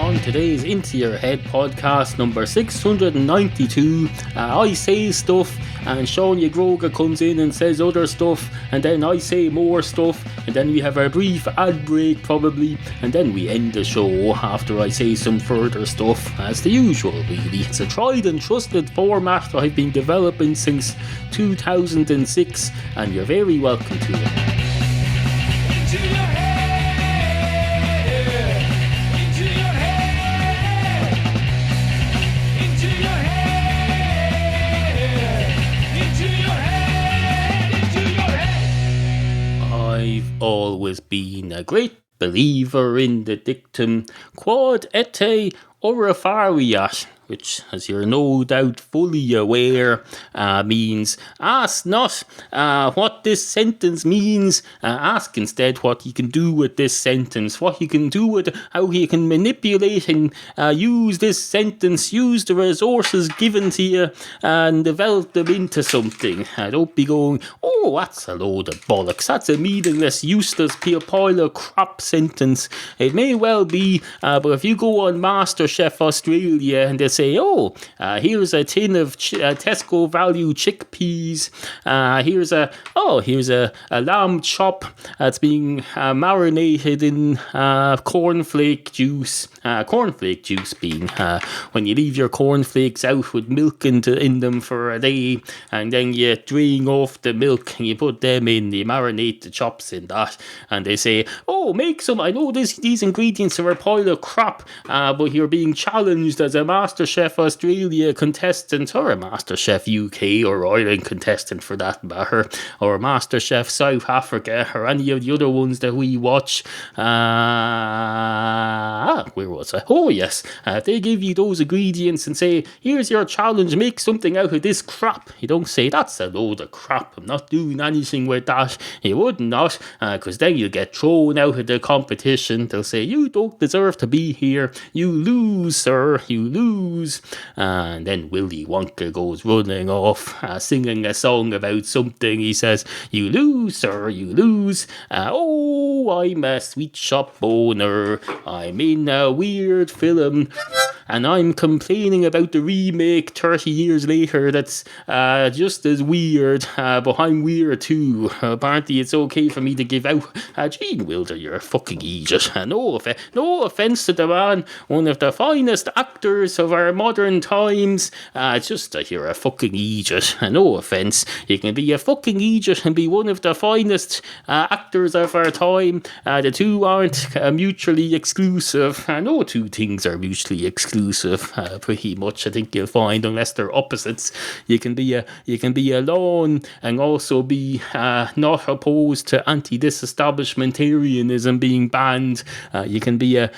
On today's Into Your Head podcast number 692, I say stuff and Sháinne Greoige comes in and says other stuff, and then I say more stuff, and then we have a brief ad break probably, and then we end the show after I say some further stuff, as the usual really. It's a tried and trusted format I've been developing since 2006, and you're very welcome to it. I've always been a great believer in the dictum quod ette ora variat, which, as you're no doubt fully aware, means ask not what this sentence means, ask instead what you can do with this sentence, what you can do with how you can manipulate and use this sentence, use the resources given to you and develop them into something. Don't be going, oh, that's a load of bollocks, that's a meaningless, useless pile of crap sentence. It may well be, but if you go on Masterchef Australia and they say, here's a tin of Tesco value chickpeas. Here's a lamb chop that's being marinated in cornflake juice. Cornflake juice being when you leave your cornflakes out with milk in them for a day, and then you drain off the milk and you put them in. You marinate the chops in that, and they say, make some. I know these ingredients are a pile of crap, but you're being challenged as a Masterchef Australia contestant, or a Masterchef UK or Ireland contestant for that matter, or Masterchef South Africa, or any of the other ones that we watch. Where was I? Oh yes, they give you those ingredients and say, here's your challenge, make something out of this crap. You don't say, that's a load of crap, I'm not doing anything with that. You would not, because then you'll get thrown out of the competition. They'll say, you don't deserve to be here, you lose, sir, you lose. And then Willy Wonka goes running off, singing a song about something. He says, you lose, sir, you lose. I'm a sweet shop owner, I'm in a weird film, and I'm complaining about the remake 30 years later that's just as weird, but I'm weird too. Apparently it's okay for me to give out, Gene Wilder, you're a fucking idiot. No offence to the man, one of the finest actors of our modern times, just that you're a fucking idiot. No offence, you can be a fucking idiot and be one of the finest actors of our time. The two aren't mutually exclusive. No two things are mutually exclusive, pretty much. I think you'll find, unless they're opposites. You can be alone and also be not opposed to anti-disestablishmentarianism being banned. You can be a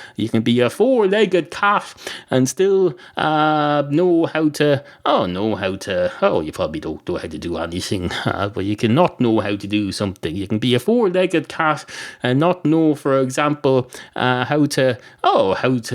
four-legged cat and still know how to. You probably don't know how to do anything, but you can not know how to do something. You can be a four-legged cat and not know, for example, how to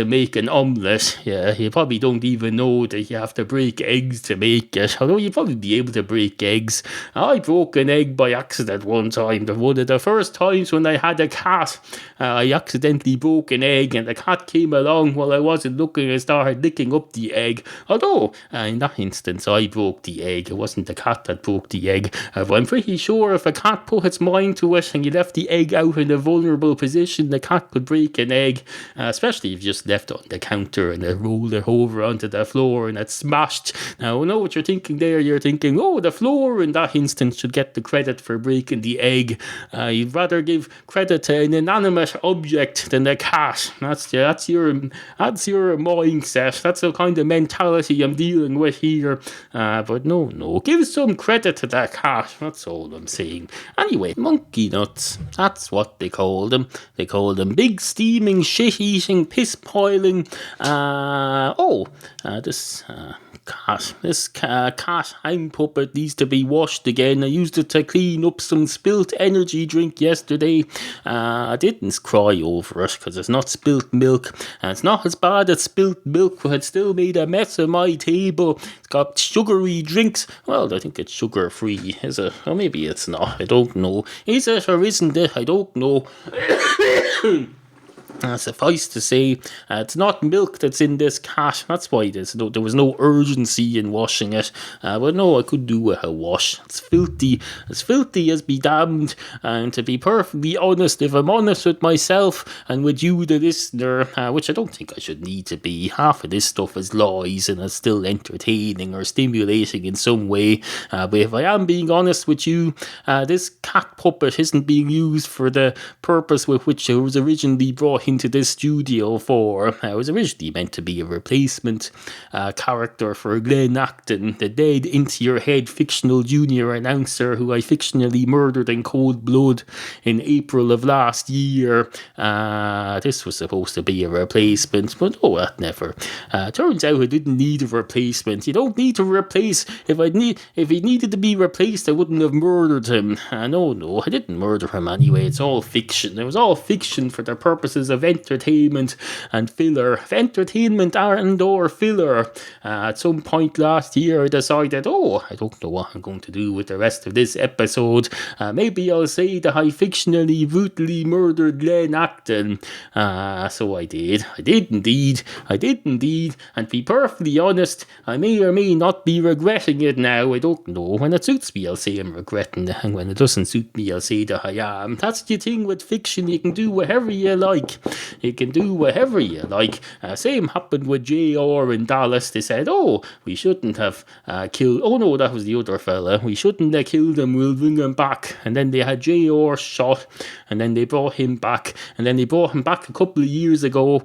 make an omelette. Yeah, you probably don't even know that you have to break eggs to make it, although you'd probably be able to break eggs. I broke an egg by accident one time. One of the first times when I had a cat, I accidentally broke an egg, and the cat came along while I wasn't looking and started licking up the egg. Although, in that instance, I broke the egg. It wasn't the cat that broke the egg. But I'm pretty sure if a cat put its mind to it and you left the egg out in a vulnerable position, the cat could break an egg, especially if you just left it on the counter and it rolled it over onto the floor and it smashed. Now, I know what you're thinking there. You're thinking, the floor in that instance should get the credit for breaking the egg. You'd rather give credit to an inanimate object than a cat. That's your mindset. That's the kind of mentality I'm dealing with here. But no, give some credit to that cat. That's all I'm saying. Anyway, monkey nuts. That's what they call them. They call them big steaming, shit-eating, piss-piling. This cat hang puppet needs to be washed again. I used it to clean up some spilt energy drink yesterday. I didn't cry over it because it's not spilt milk, and it's not as bad as spilt milk, but it still made a mess of my table. It's got sugary drinks. Well, I think it's sugar free, is it? Or maybe it's not. I don't know. Is it or isn't it? I don't know. Suffice to say, it's not milk that's in this cat. That's why there was no urgency in washing it. But no, I could do with a wash. It's filthy as be damned. And to be perfectly honest, if I'm honest with myself and with you, the listener, which I don't think I should need to be, half of this stuff is lies and it's still entertaining or stimulating in some way. But if I am being honest with you, this cat puppet isn't being used for the purpose with which it was originally brought into this studio for. It was originally meant to be a replacement character for Glenn Acton, the dead into-your-head fictional junior announcer who I fictionally murdered in cold blood in April of last year. This was supposed to be a replacement, but no, that never. Turns out I didn't need a replacement. You don't need to replace. If he needed to be replaced, I wouldn't have murdered him. No, I didn't murder him anyway. It's all fiction. It was all fiction for the purposes of entertainment and filler. Entertainment and or filler. At some point last year, I decided, I don't know what I'm going to do with the rest of this episode. Maybe I'll say that I fictionally, brutally murdered Glenn Acton. So I did. I did indeed. And to be perfectly honest, I may or may not be regretting it now. I don't know. When it suits me, I'll say I'm regretting it. And when it doesn't suit me, I'll say that I am. That's the thing with fiction. You can do whatever you like. Same happened with JR in Dallas. They said, we shouldn't have killed... Oh no, that was the other fella. We shouldn't have killed him. We'll bring him back. And then they had JR shot. And then they brought him back. And then they brought him back a couple of years ago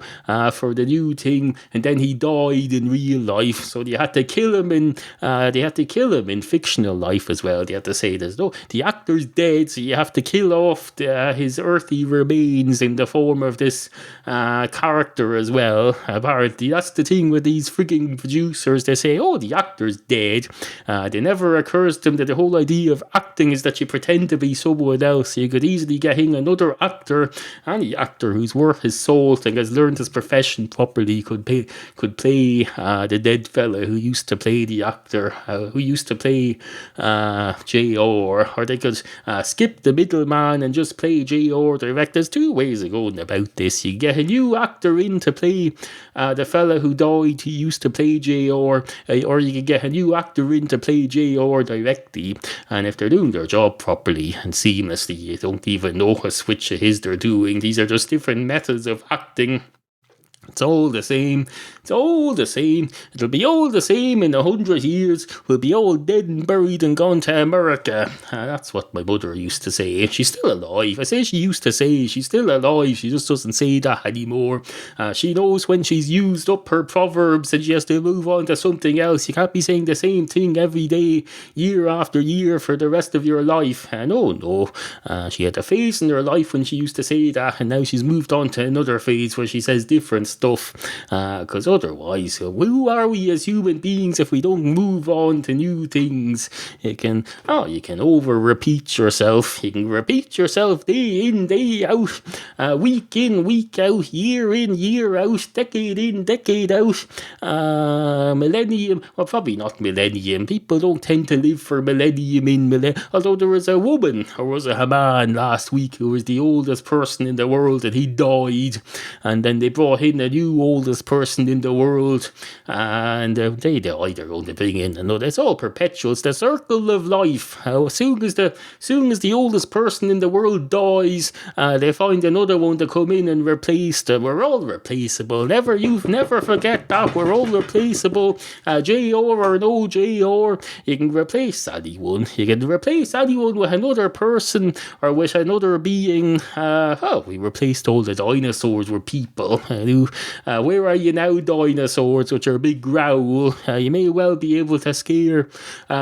for the new thing. And then he died in real life. So they had to kill him in fictional life as well. They had to say the actor's dead, so you have to kill off his earthly remains in the form of this character as well. Apparently, that's the thing with these freaking producers. They say, the actor's dead. It never occurs to them that the whole idea of acting is that you pretend to be someone else. You could easily get in another actor, any actor who's worth his salt and has learned his profession properly could play the dead fella who used to play the actor, who used to play J.R., or they could skip the middleman and just play J.R. direct. There's two ways of going about this. You get a new actor in to play the fella who died, he used to play J.R., or you can get a new actor in to play J.R. directly, and if they're doing their job properly and seamlessly, you don't even notice which it is they're doing. These are just different methods of acting. It's all the same. It'll be all the same in 100 years. We'll be all dead and buried and gone to America. That's what my mother used to say. She's still alive. I say she used to say. She's still alive. She just doesn't say that anymore. She knows when she's used up her proverbs and she has to move on to something else. You can't be saying the same thing every day, year after year for the rest of your life. No. She had a phase in her life when she used to say that, and now she's moved on to another phase where she says different stuff. Because otherwise, who are we as human beings if we don't move on to new things? You can over repeat yourself. You can repeat yourself day in, day out, week in, week out, year in, year out, decade in, decade out, millennium. Well, probably not millennium. People don't tend to live for millennium in millennium. Although there was a woman, or was it a man last week, who was the oldest person in the world and he died. And then they brought in a new oldest person in the world, and they either going to bring in another. It's all perpetual. It's the circle of life. As soon as the oldest person in the world dies, they find another one to come in and replace them. We're all replaceable. Never forget that. We're all replaceable. JR or no JR, you can replace anyone. You can replace anyone with another person or with another being. We replaced all the dinosaurs with people. Where are you now, dinosaurs, with your big growl? You may well be able to scare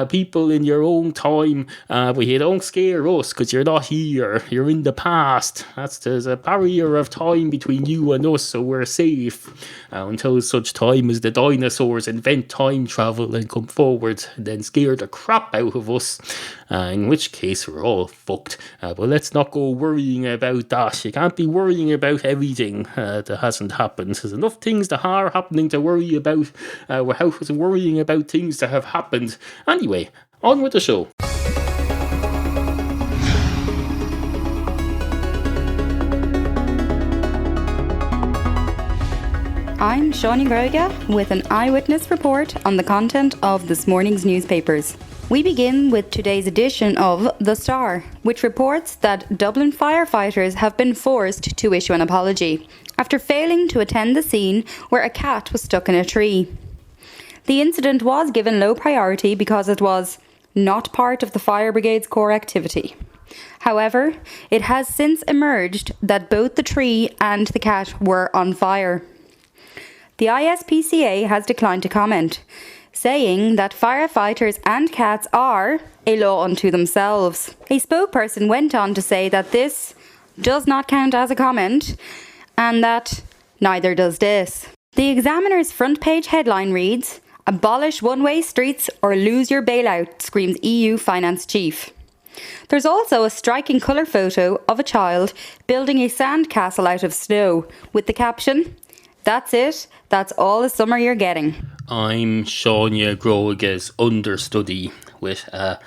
people in your own time, but you don't scare us because you're not here. You're in the past. There's a barrier of time between you and us, so we're safe until such time as the dinosaurs invent time travel and come forward and then scare the crap out of us, in which case we're all fucked. But let's not go worrying about that. You can't be worrying about everything that hasn't happened. There's enough things that are happening to worry about without worrying about things that have happened. Anyway, on with the show. I'm Sháinne Greoige with an eyewitness report on the content of this morning's newspapers. We begin with today's edition of The Star, which reports that Dublin firefighters have been forced to issue an apology after failing to attend the scene where a cat was stuck in a tree. The incident was given low priority because it was not part of the fire brigade's core activity. However, it has since emerged that both the tree and the cat were on fire. The ISPCA has declined to comment, saying that firefighters and cats are a law unto themselves. A spokesperson went on to say that this does not count as a comment and that neither does this. The Examiner's front page headline reads, "Abolish one-way streets or lose your bailout," screams EU finance chief. There's also a striking colour photo of a child building a sand castle out of snow with the caption, "That's it, that's all the summer you're getting." I'm Sháinne Greoige's understudy with a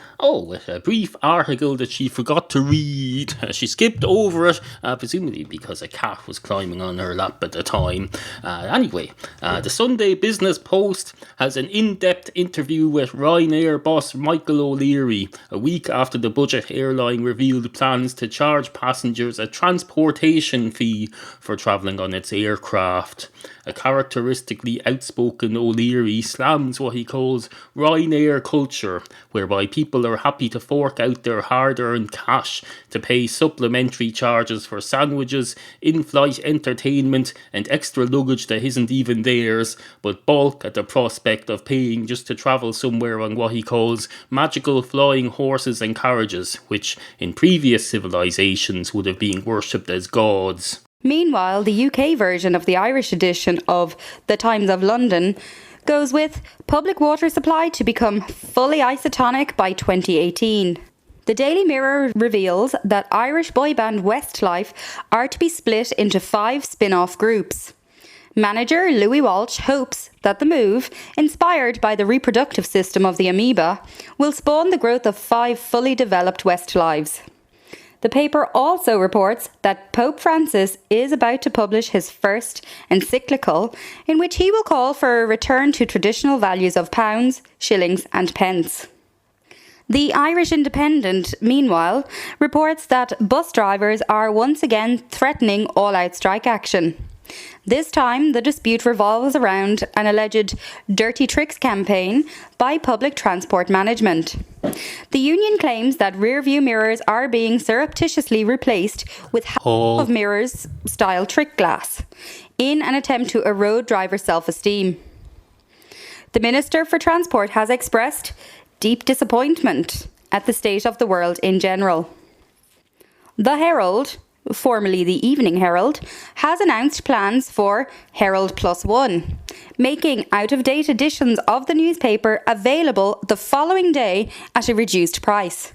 brief article that she forgot to read. She skipped over it, presumably because a cat was climbing on her lap at the time. The Sunday Business Post has an in-depth interview with Ryanair boss Michael O'Leary a week after the budget airline revealed plans to charge passengers a transportation fee for travelling on its aircraft. A characteristically outspoken O'Leary slams what he calls Ryanair culture, whereby people are happy to fork out their hard-earned cash to pay supplementary charges for sandwiches, in-flight entertainment and extra luggage that isn't even theirs, but balk at the prospect of paying just to travel somewhere on what he calls magical flying horses and carriages, which in previous civilisations would have been worshipped as gods. Meanwhile, the UK version of the Irish edition of The Times of London goes with public water supply to become fully isotonic by 2018. The Daily Mirror reveals that Irish boy band Westlife are to be split into 5 spin-off groups. Manager Louis Walsh hopes that the move, inspired by the reproductive system of the amoeba, will spawn the growth of 5 fully developed Westlives. The paper also reports that Pope Francis is about to publish his first encyclical in which he will call for a return to traditional values of pounds, shillings and pence. The Irish Independent, meanwhile, reports that bus drivers are once again threatening all-out strike action. This time, the dispute revolves around an alleged dirty tricks campaign by public transport management. The union claims that rear-view mirrors are being surreptitiously replaced with half of mirrors-style trick glass in an attempt to erode driver self-esteem. The Minister for Transport has expressed deep disappointment at the state of the world in general. The Herald, formerly the Evening Herald, has announced plans for Herald Plus One, making out-of-date editions of the newspaper available the following day at a reduced price.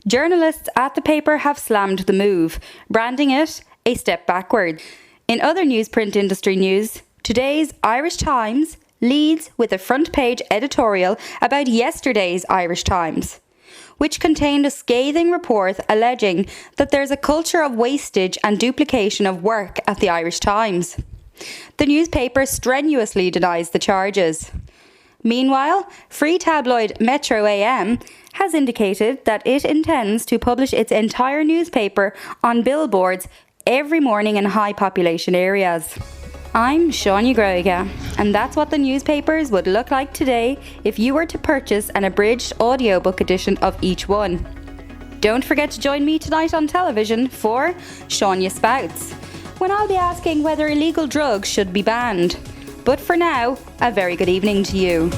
Journalists at the paper have slammed the move, branding it a step backward. In other newsprint industry news, today's Irish Times leads with a front-page editorial about yesterday's Irish Times, which contained a scathing report alleging that there's a culture of wastage and duplication of work at the Irish Times. The newspaper strenuously denies the charges. Meanwhile, free tabloid Metro AM has indicated that it intends to publish its entire newspaper on billboards every morning in high population areas. I'm Sháinne Greoige, and that's what the newspapers would look like today if you were to purchase an abridged audiobook edition of each one. Don't forget to join me tonight on television for Sháinne Spouts, when I'll be asking whether illegal drugs should be banned. But for now, a very good evening to you.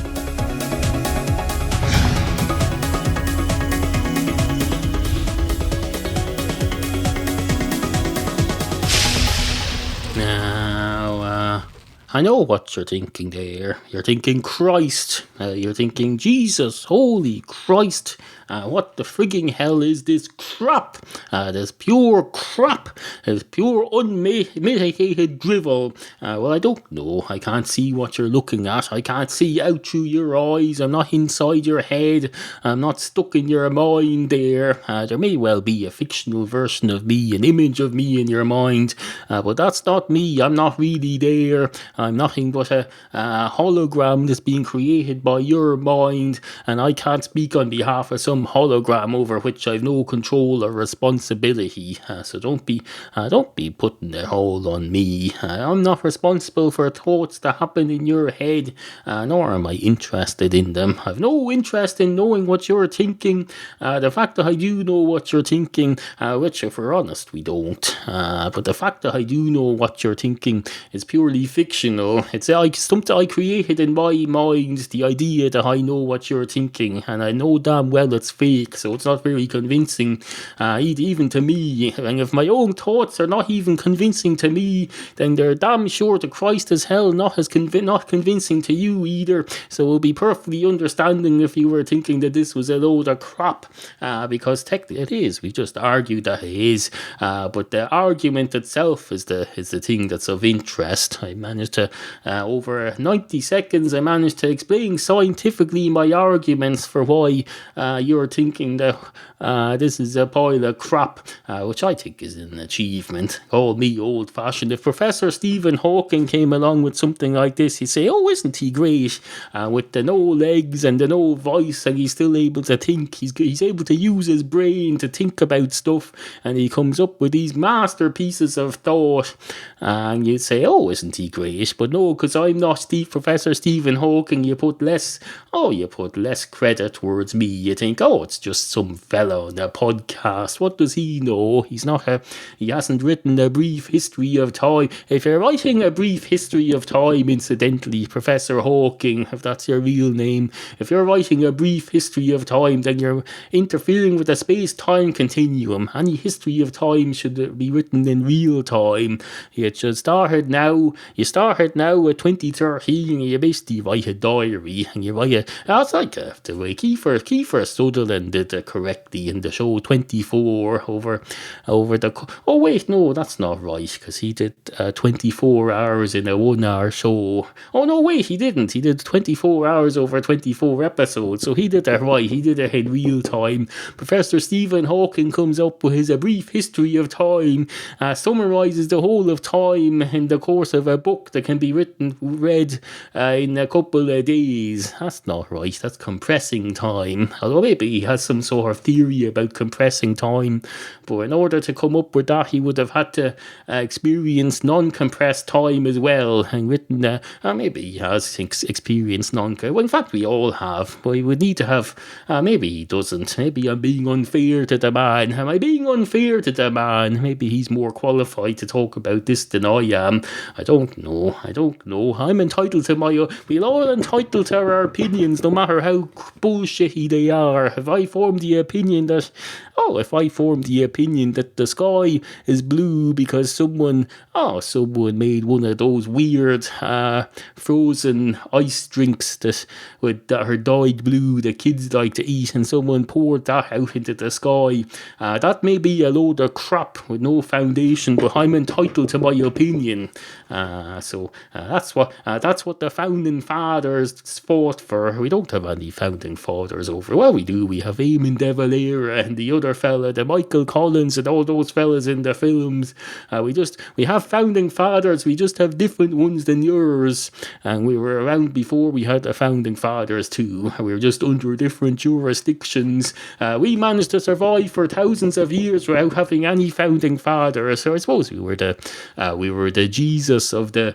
I know what you're thinking there. You're thinking Christ. You're thinking Jesus, holy Christ. What the frigging hell is this crap? This pure crap. This pure unmitigated drivel. Well, I don't know. I can't see what you're looking at. I can't see out through your eyes. I'm not inside your head. I'm not stuck in your mind there. There may well be a fictional version of me, an image of me in your mind. But that's not me. I'm not really there. I'm nothing but a hologram that's being created by your mind, and I can't speak on behalf of some hologram over which I've no control or responsibility. So don't be putting it all on me. I'm not responsible for thoughts that happen in your head, nor am I interested in them. I've no interest in knowing what you're thinking. The fact that I do know what you're thinking, which if we're honest we don't, but the fact that I do know what you're thinking is purely fictional. It's like something I created in my mind, the idea that I know what you're thinking, and I know damn well it's fake, so it's not very convincing, even to me. And if my own thoughts are not even convincing to me, then they're damn sure to Christ as hell not convincing to you either. So it would be perfectly understanding if you were thinking that this was a load of crap, because technically it is. We just argued that it is, but the argument itself is the thing that's of interest. I managed to, over 90 seconds, I managed to explain scientifically my arguments for why you're thinking that this is a pile of crap, which I think is an achievement. Call me old-fashioned. If Professor Stephen Hawking came along with something like this, he'd say, oh, isn't he great? With the no legs and the no voice, and he's still able to think. He's able to use his brain to think about stuff, and he comes up with these masterpieces of thought. And you'd say, oh, isn't he great? But no, because I'm not Professor Stephen Hawking, you put less credit towards me. You think, oh, it's just some fella on a podcast. What does he know? He hasn't written a brief history of time. If you're writing a brief history of time, incidentally, Professor Hawking, if that's your real name, if you're writing a brief history of time, then you're interfering with the space-time continuum. Any history of time should be written in real time. It should started now. You started now at 2013, and you basically write a diary, and you write it's like the way Kiefer Sutherland did it correctly in the show 24 over the. Oh wait, no, that's not right, because he did 24 hours in a 1 hour show. Oh no, wait, he didn't. He did 24 hours over 24 episodes, so he did that right. He did it in real time. Professor Stephen Hawking comes up with his A Brief History of Time, summarizes the whole of time in the course of a book that can be read in a couple of days. That's not right. That's compressing time. Although maybe he has some sort of theory about compressing time, but in order to come up with that, he would have had to experience non-compressed time as well, and written. Maybe he has experienced well, in fact, we all have, but he would need to have. Maybe he doesn't. Maybe I'm being unfair to the man. Am I being unfair to the man? Maybe he's more qualified to talk about this than I am. I don't know. I'm entitled to we're all entitled to our opinions, no matter how bullshitty they are. If I form the opinion that the sky is blue because someone made one of those weird frozen ice drinks that are dyed blue that kids like to eat, and someone poured that out into the sky, that may be a load of crap with no foundation, but I'm entitled to my opinion. So that's what the founding fathers fought for. We don't have any founding fathers over. Well, we do. We have Eamon de Valera and the other fella, the Michael Collins, and all those fellas in the films. We have founding fathers. We just have different ones than yours. And we were around before we had the founding fathers too. We were just under different jurisdictions. We managed to survive for thousands of years without having any founding fathers. So I suppose we were the Jesus of the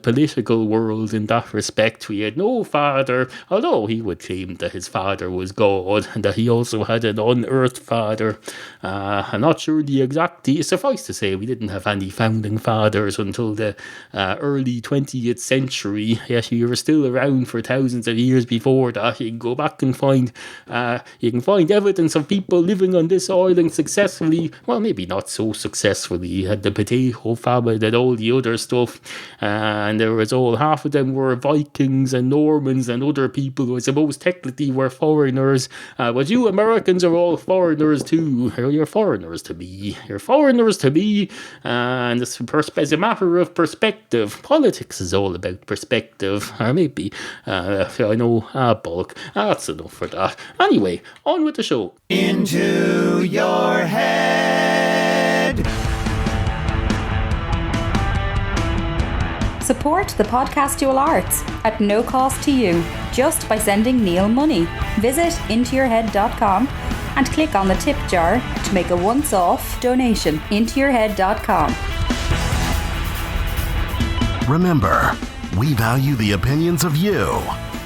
political world in that respect. We had no father, although he would claim that his father was God and that he also had an unearthed father. I'm not sure the exact. Suffice to say, we didn't have any founding fathers until the early 20th century. Yet we were still around for thousands of years before that. You can go back and find evidence of people living on this island successfully. Well, maybe not so successfully. You had the potato famine and all the other stuff, and there was half of them were Vikings and Normans and other people who I suppose technically were foreigners, but you Americans are all foreigners too. You're foreigners to me. And as a matter of perspective, politics is all about perspective. Or maybe I know bulk. That's enough for that. Anyway, on with the show. Into your head. Support the podcastual arts at no cost to you, just by sending Neal money. Visit intoyourhead.com and click on the tip jar to make a once-off donation. Intoyourhead.com. Remember, we value the opinions of you,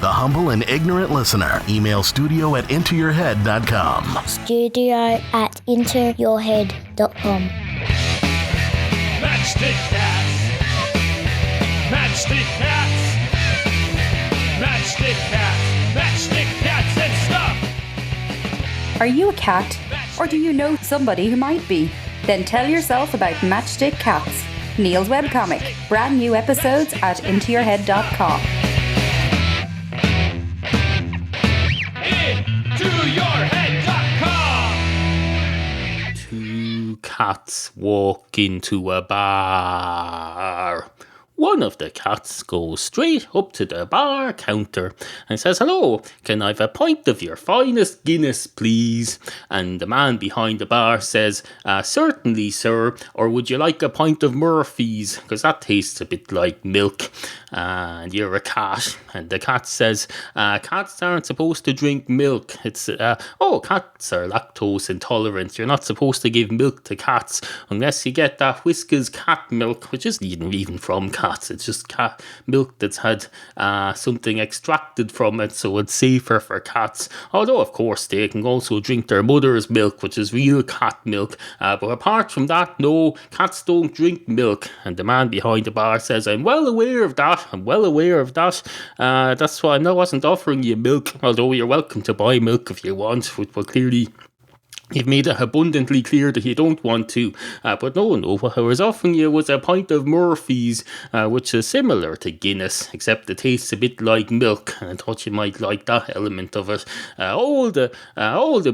the humble and ignorant listener. Email studio@intoyourhead.com. studio@intoyourhead.com. Matchstick cats. Matchstick cats. Matchstick cats. Matchstick cats and stuff. Are you a cat? Or do you know somebody who might be? Then tell yourself about Matchstick Cats, Neal's webcomic. Brand new episodes at intoyourhead.com. Intoyourhead.com. Two cats walk into a bar. One of the cats goes straight up to the bar counter and says, "Hello, can I have a pint of your finest Guinness, please?" And the man behind the bar says, "Certainly, sir, or would you like a pint of Murphy's? Because that tastes a bit like milk. And you're a cat." And the cat says, "Cats aren't supposed to drink milk. Cats are lactose intolerant. You're not supposed to give milk to cats unless you get that Whiskas cat milk, which isn't even from cats. It's just cat milk that's had something extracted from it, so it's safer for cats. Although, of course, they can also drink their mother's milk, which is real cat milk. But apart from that, no, cats don't drink milk." And the man behind the bar says, "I'm well aware of that. That's why I wasn't offering you milk, although you're welcome to buy milk if you want." But clearly, you've made it abundantly clear that you don't want to. But no, what I was offering you was a pint of Murphy's, which is similar to Guinness, except it tastes a bit like milk. And I thought you might like that element of it. All the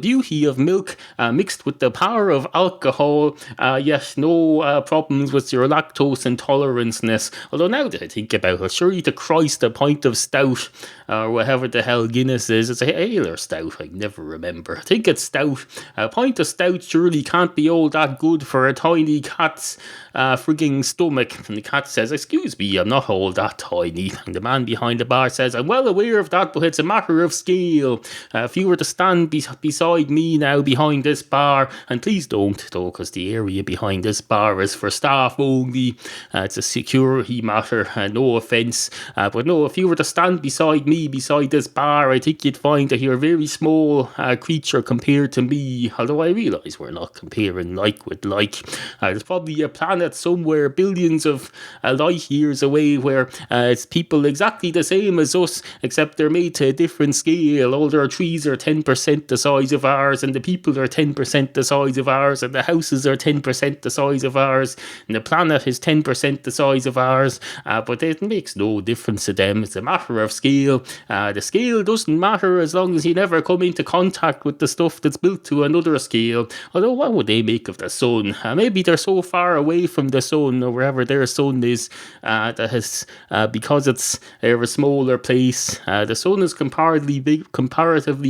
beauty of milk mixed with the power of alcohol. Yes, no problems with your lactose intoleranceness. Although now that I think about it, surely to Christ, a pint of stout, or whatever the hell Guinness is, it's a ale or stout, I never remember. I think it's stout. A pint of stout surely can't be all that good for a tiny cat's frigging stomach. And the cat says, "Excuse me, I'm not all that tiny." And the man behind the bar says, "I'm well aware of that, but it's a matter of scale. If you were to stand beside me now behind this bar," and please don't, though, because the area behind this bar is for staff only. It's a security matter, no offence. But no, if you were to stand beside me beside this bar, I think you'd find that you're a very small creature compared to me. Although I realise we're not comparing like with like. There's probably a planet somewhere billions of light years away where it's people exactly the same as us, except they're made to a different scale. All their trees are 10% the size of ours, and the people are 10% the size of ours, and the houses are 10% the size of ours, and the planet is 10% the size of ours. But it makes no difference to them. It's a matter of scale. The scale doesn't matter as long as you never come into contact with the stuff that's built to another scale. Although, what would they make of the sun? Maybe they're so far away from the sun, or wherever their sun is, that has, because it's a smaller place, the sun is comparatively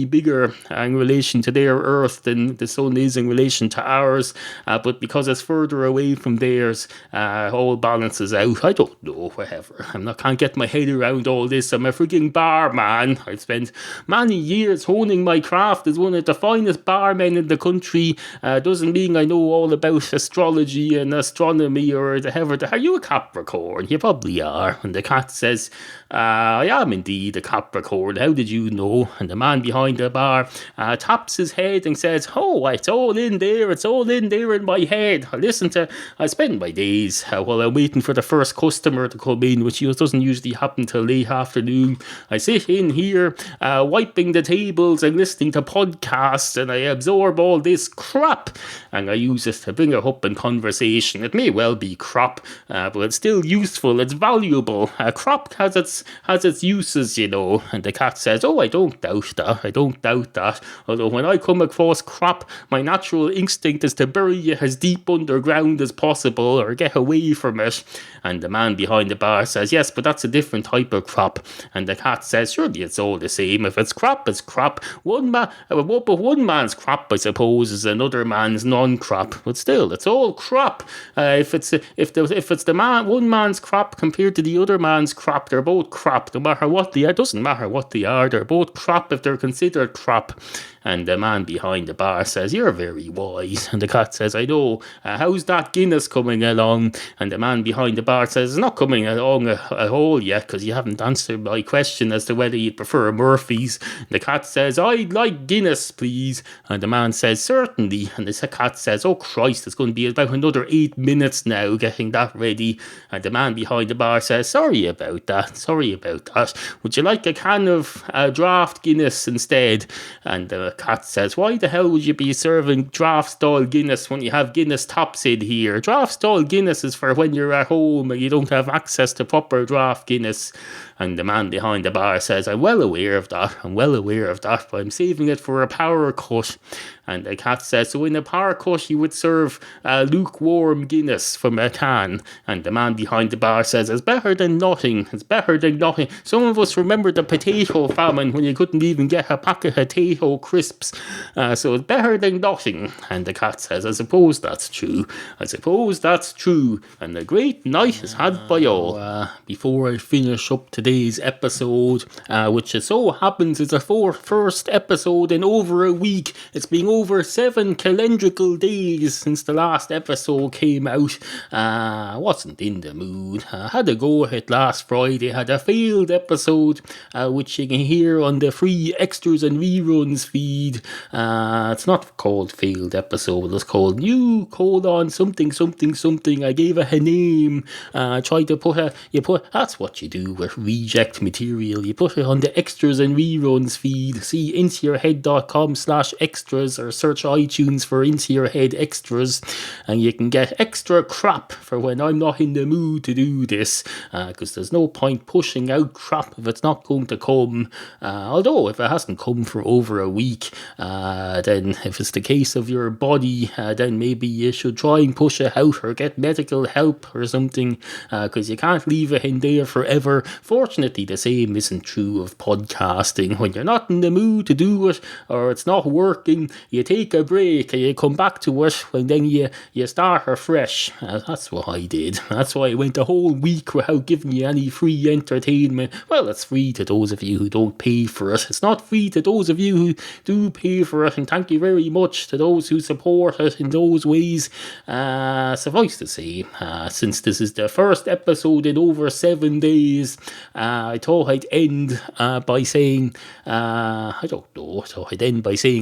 bigger in relation to their Earth than the sun is in relation to ours. But because it's further away from theirs, all balances out. I don't know, whatever. Can't get my head around all this. I'm a freaking barman. I've spent many years honing my craft as one of the finest barmen in the country. Doesn't mean I know all about astrology and astronomy or whatever. Are you a Capricorn? You probably are. And the cat says, "I am indeed a Capricorn. How did you know?" And the man behind the bar taps his head and says, "Oh, it's all in there. It's all in there in my head. I spend my days while I'm waiting for the first customer to come in, which doesn't usually happen till late afternoon. I sit in here wiping the tables and listening to podcasts, and I absorb all this crap, and I use it to bring it up in conversation. It may well be crap, but it's still useful. It's valuable. Crap has its uses, you know." And the cat says, "Oh, I don't doubt that. Although when I come across crap, my natural instinct is to bury it as deep underground as possible or get away from it." And the man behind the bar says, "Yes, but that's a different type of crap." And the cat says, "Surely it's all the same. If it's crap, it's crap. But one man's crap, I suppose, is another man's non-crap. But still, it's all crap. If it's the man, one man's crop compared to the other man's crop, they're both crop. No matter what they are, it doesn't matter what they are. They're both crop if they're considered crop. And the man behind the bar says, "You're very wise." And the cat says, "I know. How's that Guinness coming along?" And the man behind the bar says, "It's not coming along at all yet, because you haven't answered my question as to whether you'd prefer Murphy's." And the cat says, "I'd like Guinness, please." And the man says, "Certainly." And the cat says, "Oh Christ, it's going to be about another 8 minutes now getting that ready." And the man behind the bar says, Sorry about that. Would you like a can of draft Guinness instead?" And the cat says, "Why the hell would you be serving draft style Guinness when you have Guinness tops in here? Draft style Guinness is for when you're at home and you don't have access to proper draft Guinness." And the man behind the bar says, I'm well aware of that, but I'm saving it for a power cut." And the cat says, "So in a power cut you would serve lukewarm Guinness from a can." And the man behind the bar says, "It's better than nothing. Some of us remember the potato famine when you couldn't even get a pack of potato crisps. So it's better than nothing." And the cat says, I suppose that's true. And a great night is had by all." Before I finish up today's episode, which it so happens is the first episode in over a week. It's been over 7 calendrical days since the last episode came out. Wasn't in the mood. Had a go at it last Friday. Had a failed episode, which you can hear on the free extras and reruns feed. It's not called failed episode. It's called new : something. I gave it a name. Tried to that's what you do with reject material. You put it on the extras and reruns feed. See intoyourhead.com/extras or search iTunes for Into Your Head Extras, and you can get extra crap for when I'm not in the mood to do this, because there's no point pushing out crap if it's not going to come. Although if it hasn't come for over a week, then if it's the case of your body, then maybe you should try and push it out or get medical help or something, because you can't leave it in there forever. Fortunately, the same isn't true of podcasting. When you're not in the mood to do it, or it's not working, you take a break and you come back to it, and then you start afresh. That's what I did. That's why I went a whole week without giving you any free entertainment. Well, it's free to those of you who don't pay for it. It's not free to those of you who do pay for it, and thank you very much to those who support it in those ways. Suffice to say, since this is the first episode in over 7 days, I thought I'd end by saying,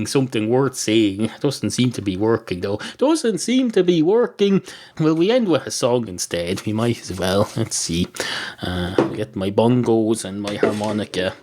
something worth saying. It doesn't seem to be working though. Well, we end with a song instead. We might as well. Let's see. Get my bongos and my harmonica.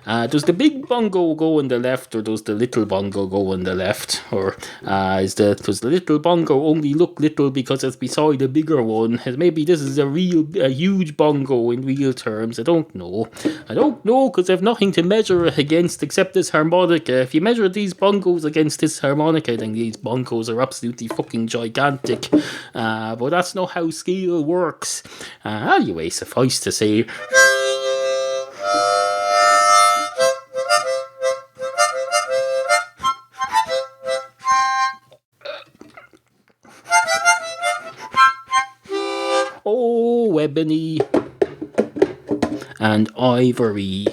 Does the big bongo go on the left, or does the little bongo go on the left? Or does the little bongo only look little because it's beside a bigger one? Maybe this is a huge bongo in real terms. I don't know, because I have nothing to measure it against except this harmonica. If you measure these bongos against this harmonica, then these bongos are absolutely fucking gigantic. But that's not how scale works. Anyway, suffice to say... Oh, ebony and ivory.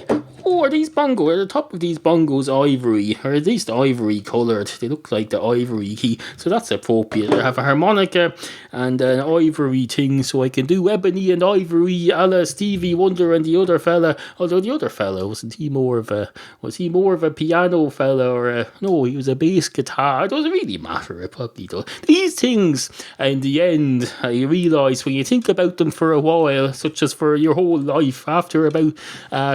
Oh, are these bongos? Are the top of these bongos ivory? Or at least ivory coloured? They look like the ivory key. So that's appropriate. I have a harmonica and an ivory thing, so I can do ebony and ivory a la Stevie Wonder and the other fella. Although the other fella, was he more of a piano fella, or no, he was a bass guitar. It doesn't really matter, it probably does. These things, in the end, you realise when you think about them for a while, such as for your whole life, after about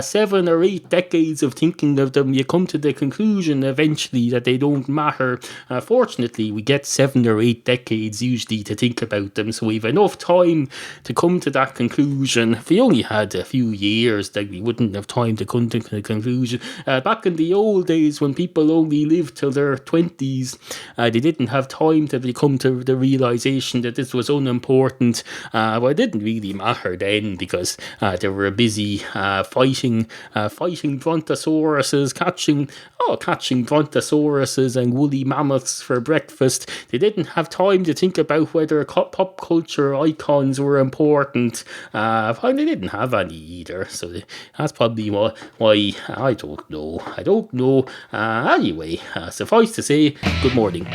7 or 8 decades of thinking of them, you come to the conclusion eventually that they don't matter. Fortunately, we get 7 or 8 decades usually to think about them, so we've enough time to come to that conclusion. If we only had a few years, then we wouldn't have time to come to the conclusion. Back in the old days, when people only lived till their 20s, they didn't have time to come to the realisation that this was unimportant. But it didn't really matter then, because they were busy fighting catching brontosauruses and woolly mammoths for breakfast. They didn't have time to think about whether pop culture icons were important. They didn't have any either, so that's probably why. I don't know. Anyway, suffice to say, good morning.